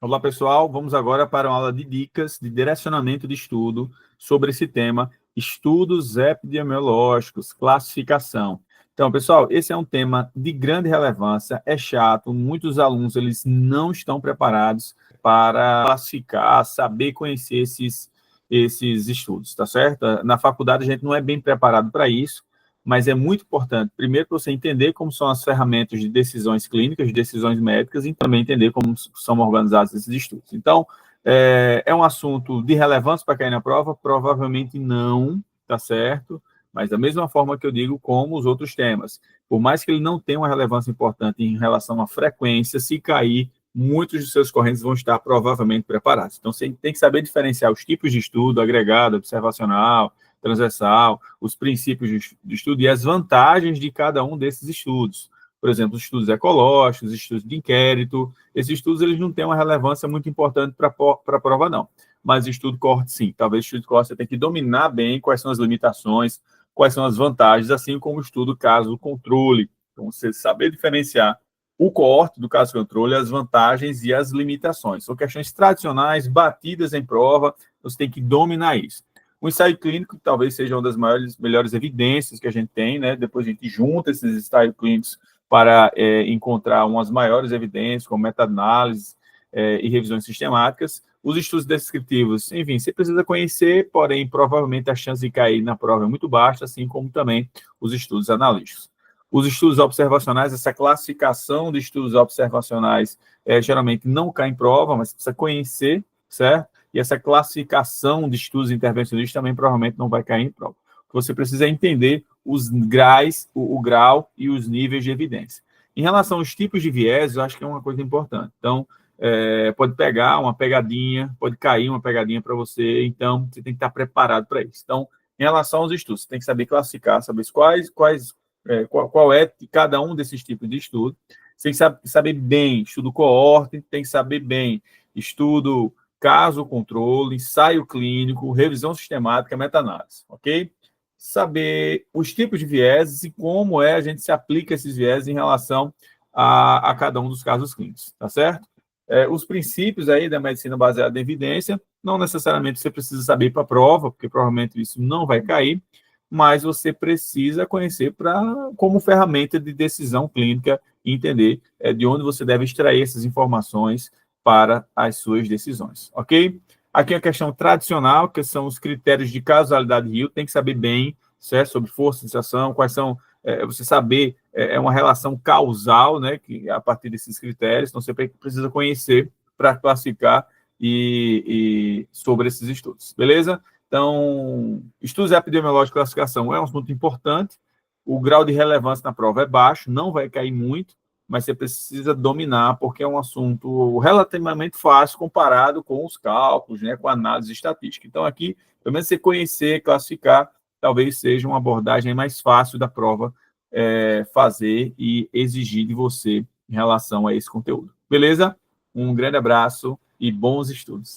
Olá, pessoal. Vamos agora para uma aula de dicas de direcionamento de estudo sobre esse tema, estudos epidemiológicos, classificação. Então, pessoal, esse é um tema de grande relevância, é chato, muitos alunos eles não estão preparados para classificar, saber conhecer esses estudos, tá certo? Na faculdade a gente não é bem preparado para isso, mas é muito importante, primeiro, para você entender como são as ferramentas de decisões clínicas, de decisões médicas, e também entender como são organizados esses estudos. Então, é um assunto de relevância para cair na prova? Provavelmente não, tá certo? Mas da mesma forma que eu digo, como os outros temas. Por mais que ele não tenha uma relevância importante em relação à frequência, se cair, muitos dos seus correntes vão estar provavelmente preparados. Então, você tem que saber diferenciar os tipos de estudo, agregado, observacional, transversal, os princípios de estudo e as vantagens de cada um desses estudos. Por exemplo, os estudos ecológicos, os estudos de inquérito, esses estudos eles não têm uma relevância muito importante para a prova, não. Mas o estudo coorte, sim. Talvez o estudo coorte você tem que dominar bem quais são as limitações, quais são as vantagens, assim como o estudo caso-controle. Então, você saber diferenciar o coorte do caso-controle, as vantagens e as limitações. São questões tradicionais, batidas em prova, você tem que dominar isso. O ensaio clínico talvez seja uma das melhores evidências que a gente tem, né? Depois a gente junta esses ensaios clínicos para encontrar umas maiores evidências, como meta-análise e revisões sistemáticas. Os estudos descritivos, enfim, você precisa conhecer, porém, provavelmente a chance de cair na prova é muito baixa, assim como também os estudos analíticos. Os estudos observacionais, essa classificação de estudos observacionais geralmente não cai em prova, mas precisa conhecer, certo? E essa classificação de estudos intervencionistas também provavelmente não vai cair em prova. O que você precisa é entender os graus, o grau e os níveis de evidência. Em relação aos tipos de viés, eu acho que é uma coisa importante. Então, pode pegar uma pegadinha, pode cair uma pegadinha para você, então você tem que estar preparado para isso. Então, em relação aos estudos, você tem que saber classificar, saber qual é cada um desses tipos de estudo. Você tem que saber bem estudo coorte, tem que saber bem estudo caso controle, ensaio clínico, revisão sistemática, meta-análise, ok? Saber os tipos de vieses e como a gente se aplica esses vieses em relação a cada um dos casos clínicos, tá certo? Os princípios aí da medicina baseada em evidência, não necessariamente você precisa saber para a prova, porque provavelmente isso não vai cair, mas você precisa conhecer como ferramenta de decisão clínica e entender de onde você deve extrair essas informações para as suas decisões, ok? Aqui é a questão tradicional, que são os critérios de causalidade Hill, tem que saber bem, certo? Sobre força, sensação, quais são, você saber, uma relação causal, né, que, a partir desses critérios, então você precisa conhecer para classificar sobre esses estudos, beleza? Então, estudos epidemiológicos de classificação é um assunto importante, o grau de relevância na prova é baixo, não vai cair muito, mas você precisa dominar, porque é um assunto relativamente fácil comparado com os cálculos, né, com a análise estatística. Então, aqui, pelo menos você conhecer, classificar, talvez seja uma abordagem mais fácil da prova fazer e exigir de você em relação a esse conteúdo. Beleza? Um grande abraço e bons estudos.